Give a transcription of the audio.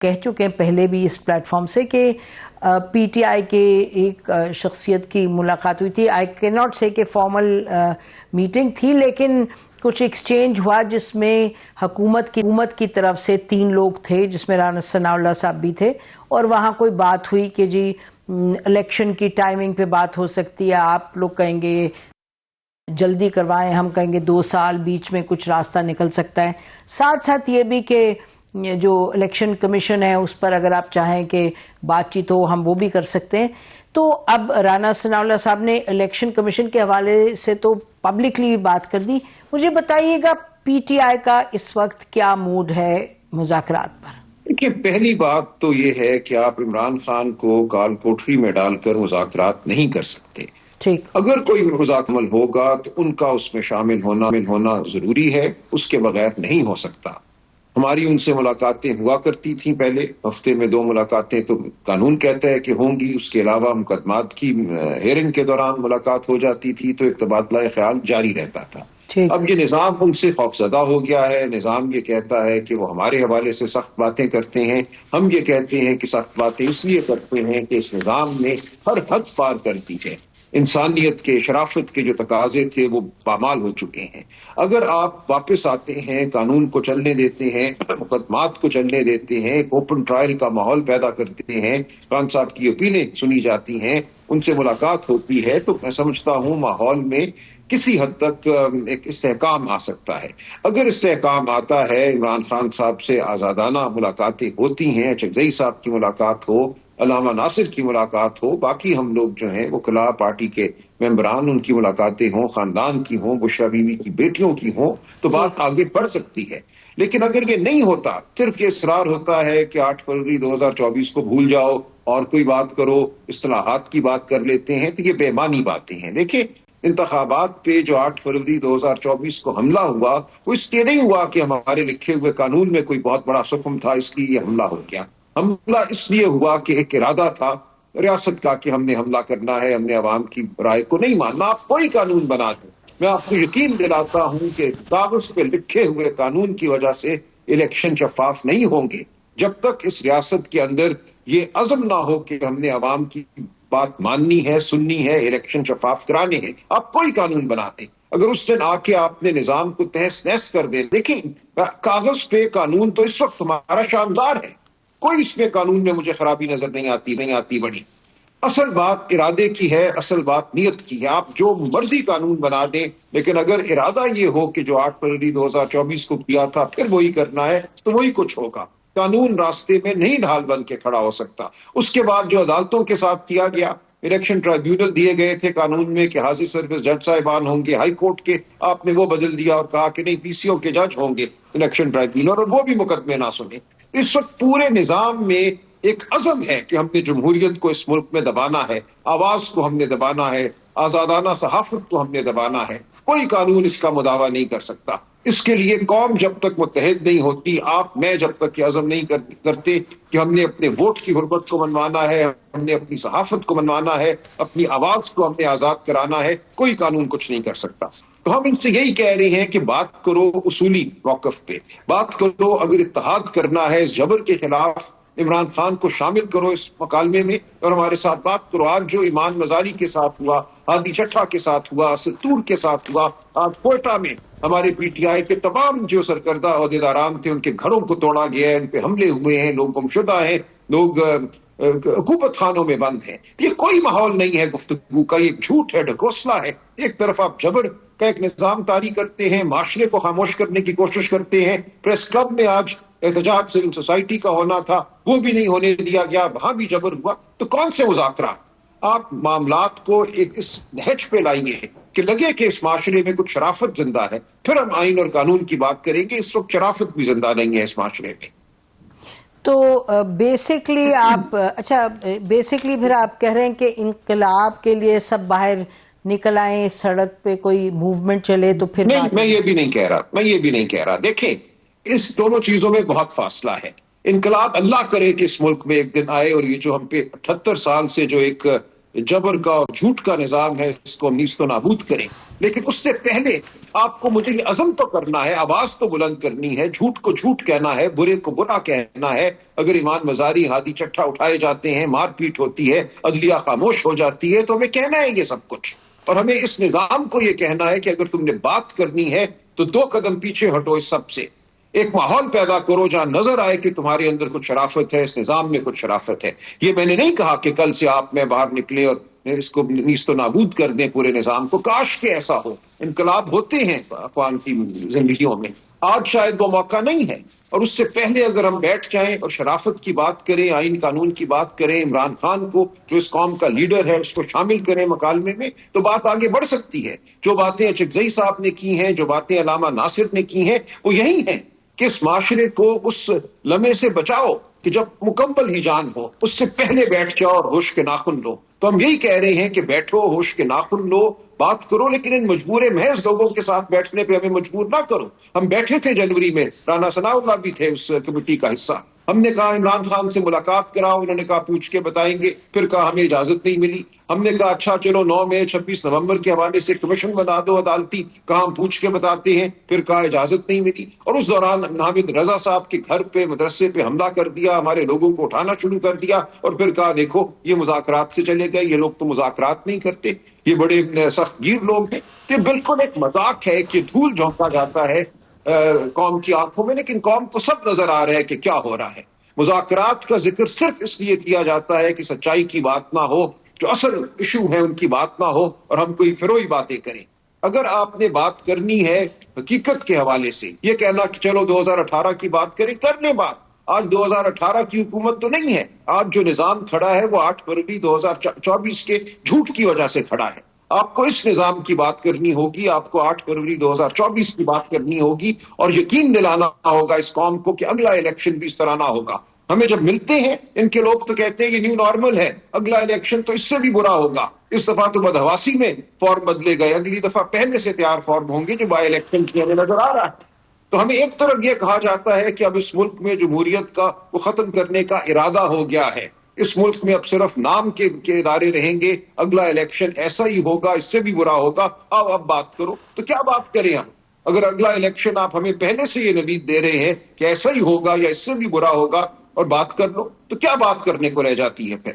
کہہ چکے ہیں پہلے بھی اس پلیٹ فارم سے کہ پی ٹی آئی کے ایک شخصیت کی ملاقات ہوئی تھی. آئی کی ناٹ سے کہ فارمل میٹنگ تھی، لیکن کچھ ایکسچینج ہوا جس میں حکومت کی طرف سے 3 لوگ تھے، جس میں رانا ثناء اللہ صاحب بھی تھے، اور وہاں کوئی بات ہوئی کہ جی الیکشن کی ٹائمنگ پہ بات ہو سکتی ہے. آپ لوگ کہیں گے جلدی کروائیں، ہم کہیں گے 2 سال، بیچ میں کچھ راستہ نکل سکتا ہے. ساتھ ساتھ یہ بھی کہ جو الیکشن کمیشن ہے اس پر اگر آپ چاہیں کہ بات چیت ہو ہم وہ بھی کر سکتے ہیں. تو اب رانا ثناء اللہ صاحب نے الیکشن کمیشن کے حوالے سے تو پبلکلی بات کر دی. مجھے بتائیے گا پی ٹی آئی کا اس وقت کیا موڈ ہے مذاکرات پر؟ دیکھیے، پہلی بات تو یہ ہے کہ آپ عمران خان کو کال کوٹری میں ڈال کر مذاکرات نہیں کر سکتے. ٹھیک، اگر کوئی مذاکرہ ہوگا تو ان کا اس میں شامل ہونا ضروری ہے، اس کے بغیر نہیں ہو سکتا. ہماری ان سے ملاقاتیں ہوا کرتی تھیں، پہلے ہفتے میں 2 ملاقاتیں تو قانون کہتا ہے کہ ہوں گی. اس کے علاوہ مقدمات کی ہیئرنگ کے دوران ملاقات ہو جاتی تھی، تو ایک تبادلہ خیال جاری رہتا تھا. اب یہ نظام ان سے خوفزدہ ہو گیا ہے. نظام یہ کہتا ہے کہ وہ ہمارے حوالے سے سخت باتیں کرتے ہیں، ہم یہ کہتے ہیں کہ سخت باتیں اس لیے کرتے ہیں کہ اس نظام نے ہر حد پار کر دی ہے. انسانیت کے، شرافت کے جو تقاضے تھے وہ پامال ہو چکے ہیں. اگر آپ واپس آتے ہیں، قانون کو چلنے دیتے ہیں، مقدمات کو چلنے دیتے ہیں، ایک اوپن ٹرائل کا ماحول پیدا کرتے ہیں، خان صاحب کی اپینیں سنی جاتی ہیں، ان سے ملاقات ہوتی ہے، تو میں سمجھتا ہوں ماحول میں کسی حد تک ایک استحکام آ سکتا ہے. اگر استحکام آتا ہے، عمران خان صاحب سے آزادانہ ملاقاتیں ہوتی ہیں، چکزئی صاحب کی ملاقات ہو، علامہ ناصر کی ملاقات ہو، باقی ہم لوگ جو ہیں وہ کلا پارٹی کے ممبران، ان کی ملاقاتیں ہوں، خاندان کی ہوں، بشرا بیوی کی بیٹیوں کی ہوں، تو بات آگے بڑھ سکتی ہے. لیکن اگر یہ نہیں ہوتا، صرف یہ اصرار ہوتا ہے کہ 8 فروری 2024 کو بھول جاؤ اور کوئی بات کرو، اصطلاحات کی بات کر لیتے ہیں، تو یہ بے معنی باتیں ہیں. دیکھیں، انتخابات پہ جو 8 فروری 2024 کو حملہ ہوا، وہ اس لیے نہیں ہوا کہ ہمارے لکھے ہوئے قانون میں کوئی بہت بڑا حکم تھا اس لیے یہ حملہ ہو گیا. حملہ اس لیے ہوا کہ ایک ارادہ تھا ریاست کا کہ ہم نے حملہ کرنا ہے، ہم نے عوام کی رائے کو نہیں ماننا. آپ کوئی قانون بنا دیں، میں آپ کو یقین دلاتا ہوں کہ کاغذ پہ لکھے ہوئے قانون کی وجہ سے الیکشن شفاف نہیں ہوں گے جب تک اس ریاست کے اندر یہ عزم نہ ہو کہ ہم نے عوام کی بات ماننی ہے، سننی ہے، الیکشن شفاف کرانے ہیں. آپ کوئی قانون بناتے، اگر اس دن آ کے آپ نے نظام کو تہس نہس کر دیں. دیکھیں، کاغذ پہ قانون تو اس وقت ہمارا شاندار ہے، کوئی اس میں قانون میں مجھے خرابی نظر نہیں آتی بڑی. اصل بات ارادے کی ہے، اصل بات نیت کی ہے. آپ جو مرضی قانون بنا دیں، لیکن اگر ارادہ یہ ہو کہ جو 8 فروری 2024 کو کیا تھا پھر وہی کرنا ہے، تو وہی کچھ ہوگا. قانون راستے میں نہیں ڈھال بن کے کھڑا ہو سکتا. اس کے بعد جو عدالتوں کے ساتھ کیا گیا، الیکشن ٹرائیبیونل دیے گئے تھے قانون میں کہ حاضر سروس جج صاحبان ہوں گے، ہائی کورٹ کے آپ نے وہ بدل دیا اور کہا کہ نہیں، پی سی او کے جج ہوں گے الیکشن ٹرائیبیونل، اور وہ بھی مقدمے نہ سنیں. اس وقت پورے نظام میں ایک عزم ہے کہ ہم نے جمہوریت کو اس ملک میں دبانا ہے، آواز کو ہم نے دبانا ہے، آزادانہ صحافت کو ہم نے دبانا ہے. کوئی قانون اس کا مداوع نہیں کر سکتا. اس کے لیے قوم جب تک متحد نہیں ہوتی، آپ میں جب تک یہ عزم نہیں کرتے کہ ہم نے اپنے ووٹ کی حرمت کو منوانا ہے، ہم نے اپنی صحافت کو منوانا ہے، اپنی آواز کو ہم نے آزاد کرانا ہے، کوئی قانون کچھ نہیں کر سکتا. تو ہم ان سے یہی کہہ رہے ہیں کہ بات کرو اصولی موقف پہ، بات کرو اگر اتحاد کرنا ہے اس جبر کے خلاف، عمران خان کو شامل کرو اس مکالمے میں اور ہمارے ساتھ بات کرو. آج جو ایمان مزاری کے ساتھ ہوا، ہادی چٹھا کے ساتھ ہوا، ستور کے ساتھ ہوا، آج کوئٹہ میں ہمارے پی ٹی آئی کے تمام جو سرکردہ عہدیداران تھے ان کے گھروں کو توڑا گیا ہے، ان پہ حملے ہوئے ہیں، لوگ گمشدہ ہیں، لوگ حکومت خانوں میں بند ہیں. یہ کوئی ماحول نہیں ہے گفتگو کا، یہ جھوٹ ہے، ڈھکوسلا ہے. ایک طرف آپ جبر کا ایک نظام طاری کرتے ہیں، معاشرے کو خاموش کرنے کی کوشش کرتے ہیں. پریس کلب میں آج احتجاج سول سوسائٹی کا ہونا تھا، وہ بھی نہیں ہونے دیا گیا، وہاں بھی جبر ہوا. تو کون سے مذاکرات؟ آپ معاملات کو ایک اس نہج پہ لائیے کہ لگے کہ اس معاشرے میں کچھ شرافت زندہ ہے، پھر ہم آئین اور قانون کی بات کریں گے. اس وقت شرافت بھی زندہ نہیں ہے اس معاشرے میں. تو بیسکلی پھر آپ کہہ رہے ہیں کہ انقلاب کے لیے سب باہر نکل آئیں، سڑک پہ کوئی موومنٹ چلے تو پھر نہیں، میں یہ بھی نہیں کہہ رہا. دیکھیں، اس دونوں چیزوں میں بہت فاصلہ ہے. انقلاب اللہ کرے کہ اس ملک میں ایک دن آئے اور یہ جو ہم پہ 78 سال سے جو ایک جبر کا اور جھوٹ کا نظام ہے اس کو ہم نیست و نابود کریں. لیکن اس سے پہلے آپ کو مجھے یہ عزم تو کرنا ہے, آواز تو بلند کرنی ہے, جھوٹ کو جھوٹ کہنا ہے, برے کو برا کہنا ہے. اگر ایمان مزاری ہادی چٹھا اٹھائے جاتے ہیں, مار پیٹ ہوتی ہے, عدلیہ خاموش ہو جاتی ہے, تو ہمیں کہنا ہے یہ سب کچھ. اور ہمیں اس نظام کو یہ کہنا ہے کہ اگر تم نے بات کرنی ہے تو 2 قدم پیچھے ہٹو اس سب سے. ایک ماحول پیدا کرو جہاں نظر آئے کہ تمہارے اندر کچھ شرافت ہے, اس نظام میں کچھ شرافت ہے. یہ میں نے نہیں کہا کہ کل سے آپ میں باہر نکلے اور اس کو نیست و نابود کر دیں پورے نظام کو. کاش کہ ایسا ہو. انقلاب ہوتے ہیں اقوام کی زندگیوں میں, آج شاید وہ موقع نہیں ہے. اور اس سے پہلے اگر ہم بیٹھ جائیں اور شرافت کی بات کریں, آئین قانون کی بات کریں, عمران خان کو جو اس قوم کا لیڈر ہے اس کو شامل کریں مکالمے میں, تو بات آگے بڑھ سکتی ہے. جو باتیں اچکزئی صاحب نے کی ہیں, جو باتیں علامہ ناصر نے کی ہیں, وہ یہی ہیں کہ اس معاشرے کو اس لمحے سے بچاؤ کہ جب مکمل ہی جان ہو, اس سے پہلے بیٹھ جاؤ اور ہوش کے ناخن لو. تو ہم یہی کہہ رہے ہیں کہ بیٹھو, ہوش کے ناخن لو, بات کرو, لیکن ان مجبور محض لوگوں کے ساتھ بیٹھنے پہ ہمیں مجبور نہ کرو. ہم بیٹھے تھے جنوری میں, رانا ثناء اللہ بھی تھے اس کمیٹی کا حصہ. ہم نے کہا عمران خان سے ملاقات کراؤ, انہوں نے کہا پوچھ کے بتائیں گے. پھر کہا ہمیں اجازت نہیں ملی. ہم نے کہا اچھا چلو 9 مئی 26 نومبر کے حوالے سے کمیشن بنا دو عدالتی, کہا ہم پوچھ کے بتاتے ہیں. پھر کہا اجازت نہیں ملی. اور اس دوران حامد رضا صاحب کے گھر پہ, مدرسے پہ حملہ کر دیا, ہمارے لوگوں کو اٹھانا شروع کر دیا, اور پھر کہا دیکھو یہ مذاکرات سے چلے گئے, یہ لوگ تو مذاکرات نہیں کرتے, یہ بڑے سخت گیر لوگ ہیں. یہ بالکل ایک مذاق ہے کہ دھول جھونکا جاتا ہے قوم کی آنکھوں میں, لیکن قوم کو سب نظر آ رہا ہے کہ کیا ہو رہا ہے. مذاکرات کا ذکر صرف اس لیے کیا جاتا ہے کہ سچائی کی بات نہ ہو, جو اصل ایشو ہے ان کی بات نہ ہو, اور ہم کوئی فروئی باتیں کریں. اگر آپ نے بات کرنی ہے حقیقت کے حوالے سے, یہ کہنا کہ چلو 2018 کی بات کریں, کر لیں بات. آج 2018 کی حکومت تو نہیں ہے. آج جو نظام کھڑا ہے وہ 8 فروری 2024 کے جھوٹ کی وجہ سے کھڑا ہے. آپ کو اس نظام کی بات کرنی ہوگی, آپ کو 8 فروری 2024 کی بات کرنی ہوگی, اور یقین دلانا ہوگا اس قوم کو کہ اگلا الیکشن بھی اس طرح نہ ہوگا. ہمیں جب ملتے ہیں ان کے لوگ تو کہتے ہیں یہ نیو نارمل ہے, اگلا الیکشن تو اس سے بھی برا ہوگا. اس دفعہ تو بدحواسی میں فارم بدلے گئے, اگلی دفعہ پہلے سے تیار فارم ہوں گے جو بائی الیکشن کی ہمیں نظر آ رہا ہے. تو ہمیں ایک طرف یہ کہا جاتا ہے کہ اب اس ملک میں جمہوریت کو ختم کرنے کا ارادہ ہو گیا ہے, اس ملک میں اب صرف نام کے ادارے رہیں گے, اگلا الیکشن ایسا ہی ہوگا, اس سے بھی برا ہوگا. آؤ اب بات کرو. تو کیا بات کریں ہم؟ اگر اگلا الیکشن آپ ہمیں پہلے سے یہ نوید دے رہے ہیں کہ ایسا ہی ہوگا یا اس سے بھی برا ہوگا, اور بات کر لو, تو کیا بات کرنے کو رہ جاتی ہے پھر؟